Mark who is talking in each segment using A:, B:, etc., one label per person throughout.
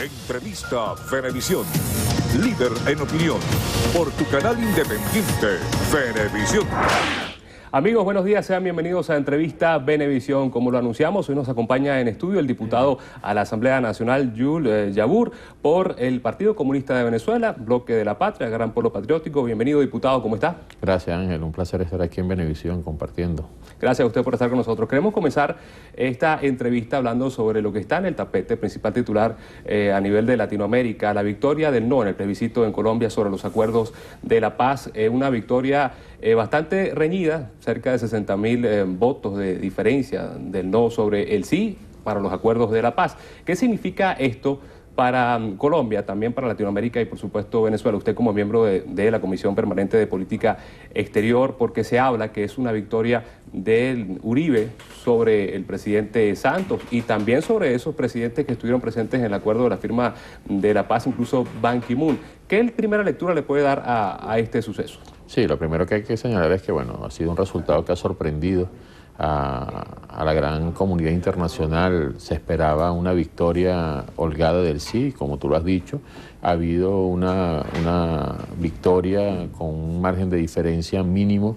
A: Entrevista Venevisión. Líder en opinión. Por tu canal independiente, Venevisión.
B: Amigos, buenos días, sean bienvenidos a Entrevista Venevisión. Como lo anunciamos, hoy nos acompaña en estudio el diputado a la Asamblea Nacional, Jules Yabur, por el Partido Comunista de Venezuela, Bloque de la Patria, Gran Polo Patriótico. Bienvenido, diputado, ¿cómo está?
C: Gracias, Ángel, un placer estar aquí en Venevisión compartiendo.
B: Gracias a usted por estar con nosotros. Queremos comenzar esta entrevista hablando sobre lo que está en el tapete, principal titular a nivel de Latinoamérica, la victoria del no en el plebiscito en Colombia sobre los acuerdos de la paz, una victoria bastante reñida, cerca de 60.000 votos de diferencia del no sobre el sí para los acuerdos de la paz. ¿Qué significa esto para Colombia, también para Latinoamérica y por supuesto Venezuela? Usted como miembro de la Comisión Permanente de Política Exterior, porque se habla que es una victoria del Uribe sobre el presidente Santos y también sobre esos presidentes que estuvieron presentes en el acuerdo de la firma de la paz, incluso Ban Ki-moon. ¿Qué primera lectura le puede dar a este suceso?
C: Sí, lo primero que hay que señalar es que bueno, ha sido un resultado que ha sorprendido a la gran comunidad internacional. Se esperaba una victoria holgada del sí, como tú lo has dicho. Ha habido una victoria con un margen de diferencia mínimo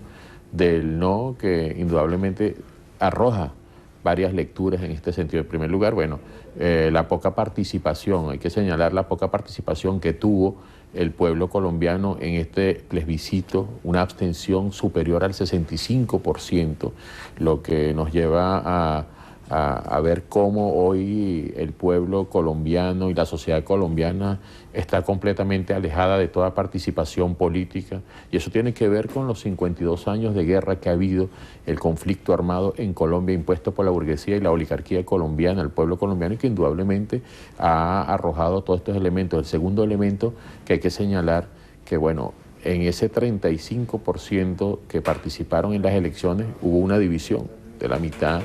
C: del no, que indudablemente arroja varias lecturas en este sentido. En primer lugar, bueno, la poca participación, hay que señalar la poca participación que tuvo el pueblo colombiano en este plebiscito, una abstención superior al 65%, lo que nos lleva a ver cómo hoy el pueblo colombiano y la sociedad colombiana está completamente alejada de toda participación política, y eso tiene que ver con los 52 años de guerra que ha habido, el conflicto armado en Colombia impuesto por la burguesía y la oligarquía colombiana, el pueblo colombiano, y que indudablemente ha arrojado todos estos elementos. El segundo elemento que hay que señalar, que bueno, en ese 35% que participaron en las elecciones hubo una división de la mitad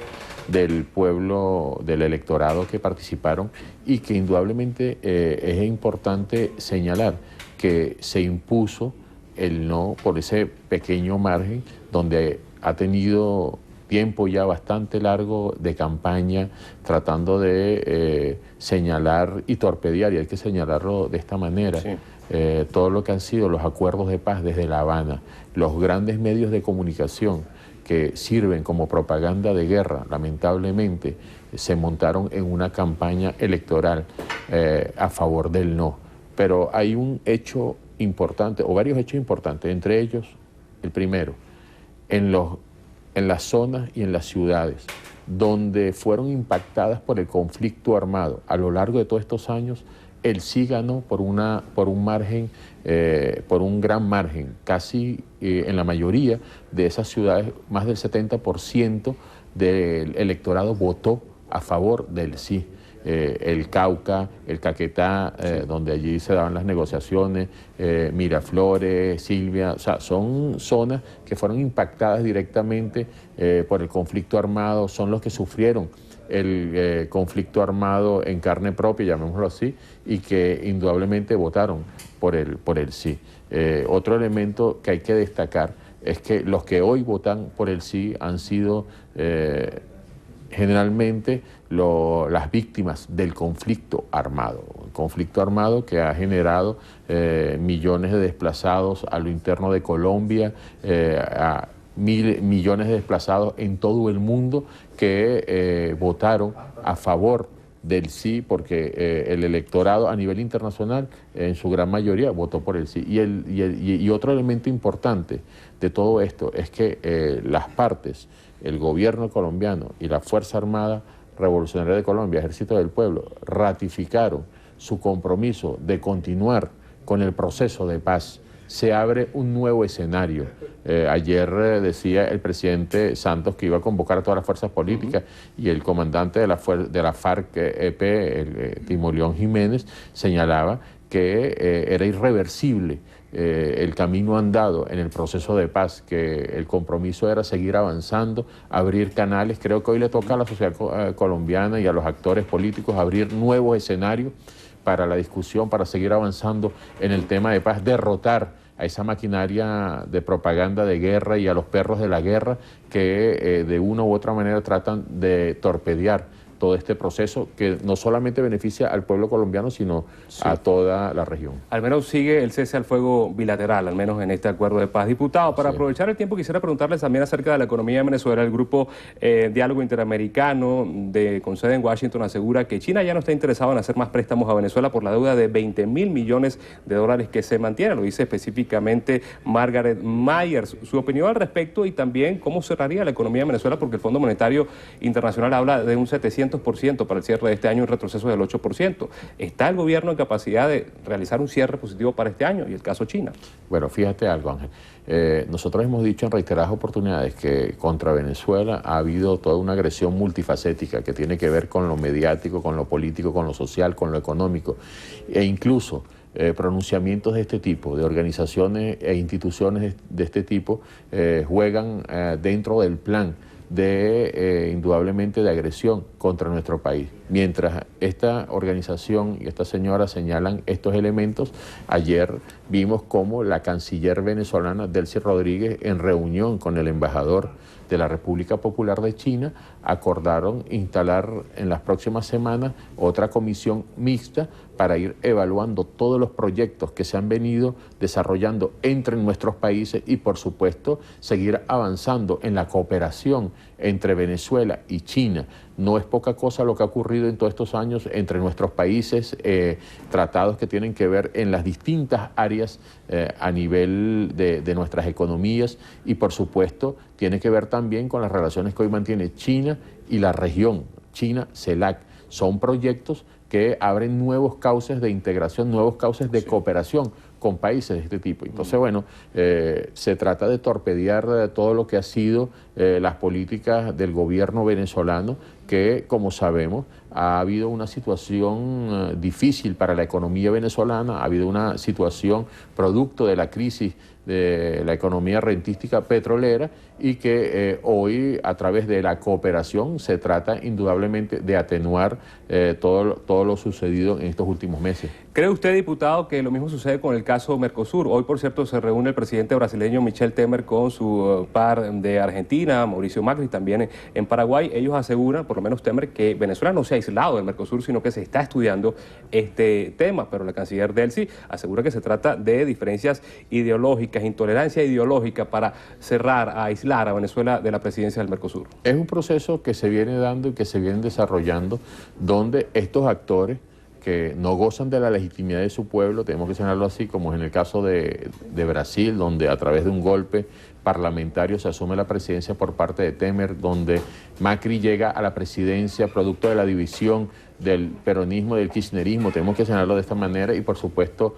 C: del pueblo, del electorado que participaron, y que indudablemente es importante señalar que se impuso el no por ese pequeño margen, donde ha tenido tiempo ya bastante largo de campaña tratando de señalar y torpedear, y hay que señalarlo de esta manera, sí. Todo lo que han sido los acuerdos de paz desde La Habana, los grandes medios de comunicación que sirven como propaganda de guerra, lamentablemente se montaron en una campaña electoral a favor del no. Pero hay un hecho importante, o varios hechos importantes, entre ellos, el primero, en las zonas y en las ciudades donde fueron impactadas por el conflicto armado a lo largo de todos estos años, el sí ganó por un margen, por un gran margen, casi en la mayoría de esas ciudades, más del 70% del electorado votó a favor del sí. El Cauca, el Caquetá, donde allí se daban las negociaciones, Miraflores, Silvia, o sea, son zonas que fueron impactadas directamente por el conflicto armado, son los que sufrieron el conflicto armado en carne propia, llamémoslo así, y que indudablemente votaron por el sí. Otro elemento que hay que destacar es que los que hoy votan por el sí han sido generalmente las víctimas del conflicto armado. El conflicto armado que ha generado millones de desplazados a lo interno de Colombia, a millones de desplazados en todo el mundo que votaron a favor del sí, porque el electorado a nivel internacional en su gran mayoría votó por el sí. Y otro elemento importante de todo esto es que las partes, el gobierno colombiano y la Fuerza Armada Revolucionaria de Colombia, Ejército del Pueblo, ratificaron su compromiso de continuar con el proceso de paz. Se abre un nuevo escenario. Ayer decía el presidente Santos que iba a convocar a todas las fuerzas políticas, y el comandante de la FARC-EP, Timoleón Jiménez, señalaba que era irreversible el camino andado en el proceso de paz, que el compromiso era seguir avanzando, abrir canales. Creo que hoy le toca a la sociedad colombiana y a los actores políticos abrir nuevos escenarios para la discusión, para seguir avanzando en el tema de paz, derrotar a esa maquinaria de propaganda de guerra y a los perros de la guerra que de una u otra manera tratan de torpedear todo este proceso que no solamente beneficia al pueblo colombiano, sino a toda la región.
B: Al menos sigue el cese al fuego bilateral, al menos en este acuerdo de paz. Diputado, para aprovechar el tiempo, quisiera preguntarles también acerca de la economía de Venezuela. El Grupo Diálogo Interamericano con sede en Washington asegura que China ya no está interesado en hacer más préstamos a Venezuela por la deuda de 20.000 millones de dólares que se mantiene. Lo dice específicamente Margaret Myers. Su opinión al respecto y también cómo cerraría la economía de Venezuela, porque el Fondo Monetario Internacional habla de un 700% para el cierre de este año, un retroceso del 8%. ¿Está el gobierno en capacidad de realizar un cierre positivo para este año? Y el caso China.
C: Bueno, fíjate algo, Ángel. Nosotros hemos dicho en reiteradas oportunidades que contra Venezuela ha habido toda una agresión multifacética que tiene que ver con lo mediático, con lo político, con lo social, con lo económico e incluso pronunciamientos de este tipo, de organizaciones e instituciones de este tipo juegan dentro del plan de indudablemente de agresión contra nuestro país. Mientras esta organización y esta señora señalan estos elementos, ayer vimos cómo la canciller venezolana Delcy Rodríguez, en reunión con el embajador de la República Popular de China, acordaron instalar en las próximas semanas otra comisión mixta para ir evaluando todos los proyectos que se han venido desarrollando entre nuestros países y, por supuesto, seguir avanzando en la cooperación entre Venezuela y China. No es poca cosa lo que ha ocurrido en todos estos años entre nuestros países, tratados que tienen que ver en las distintas áreas a nivel de nuestras economías y, por supuesto, tiene que ver también con las relaciones que hoy mantiene China y la región, China-CELAC. Son proyectos que abren nuevos cauces de integración, nuevos cauces de cooperación con países de este tipo. Entonces, bueno, se trata de torpedear todo lo que ha sido las políticas del gobierno venezolano, que, como sabemos, ha habido una situación difícil para la economía venezolana, ha habido una situación producto de la crisis de la economía rentística petrolera y que hoy, a través de la cooperación, se trata indudablemente de atenuar todo lo sucedido en estos últimos meses.
B: ¿Cree usted, diputado, que lo mismo sucede con el caso Mercosur? Hoy, por cierto, se reúne el presidente brasileño Michel Temer con su par de Argentina, Mauricio Macri, también en Paraguay. Ellos aseguran, por lo menos Temer, que Venezuela no se ha aislado del Mercosur, sino que se está estudiando este tema. Pero la canciller Delcy asegura que se trata de diferencias ideológicas, intolerancia ideológica para cerrar, aislar a Venezuela de la presidencia del Mercosur.
C: Es un proceso que se viene dando y que se viene desarrollando, donde estos actores que no gozan de la legitimidad de su pueblo, tenemos que señalarlo así, como es en el caso de Brasil, donde a través de un golpe parlamentario se asume la presidencia por parte de Temer, donde Macri llega a la presidencia producto de la división del peronismo, del kirchnerismo, tenemos que señalarlo de esta manera, y por supuesto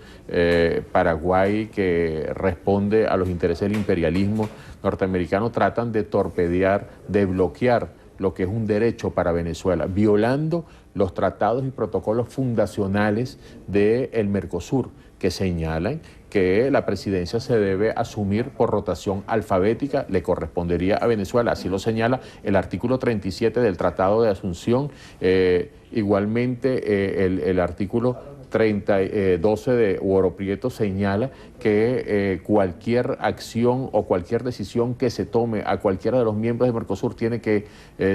C: Paraguay, que responde a los intereses del imperialismo norteamericano, tratan de torpedear, de bloquear lo que es un derecho para Venezuela, violando los tratados y protocolos fundacionales del Mercosur, que señalan que la presidencia se debe asumir por rotación alfabética, le correspondería a Venezuela, así lo señala el artículo 37 del Tratado de Asunción, igualmente el artículo 12 de Huoro Prieto señala que cualquier acción o cualquier decisión que se tome a cualquiera de los miembros de Mercosur tiene que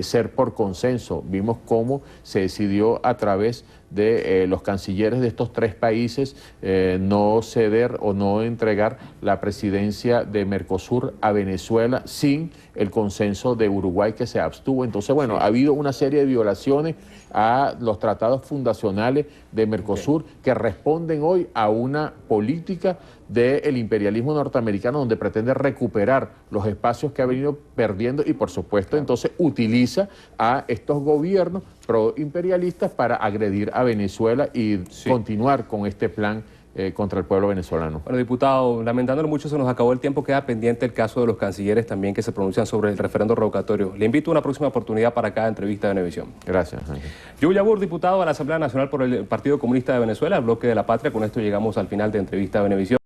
C: ser por consenso. Vimos cómo se decidió a través de los cancilleres de estos tres países no ceder o no entregar la presidencia de Mercosur a Venezuela sin el consenso de Uruguay, que se abstuvo. Entonces, bueno, ha habido una serie de violaciones a los tratados fundacionales de Mercosur que responden hoy a una política del imperialismo norteamericano donde pretende recuperar los espacios que ha venido perdiendo y, por supuesto, entonces utiliza a estos gobiernos proimperialistas para agredir a Venezuela y continuar con este plan contra el pueblo venezolano.
B: Bueno, diputado, lamentándolo mucho, se nos acabó el tiempo, queda pendiente el caso de los cancilleres también que se pronuncian sobre el referendo revocatorio. Le invito a una próxima oportunidad para cada entrevista de Venevisión.
C: Gracias, Ángel.
B: Joe Yabur, diputado a la Asamblea Nacional por el Partido Comunista de Venezuela, el Bloque de la Patria. Con esto llegamos al final de entrevista de Venevisión.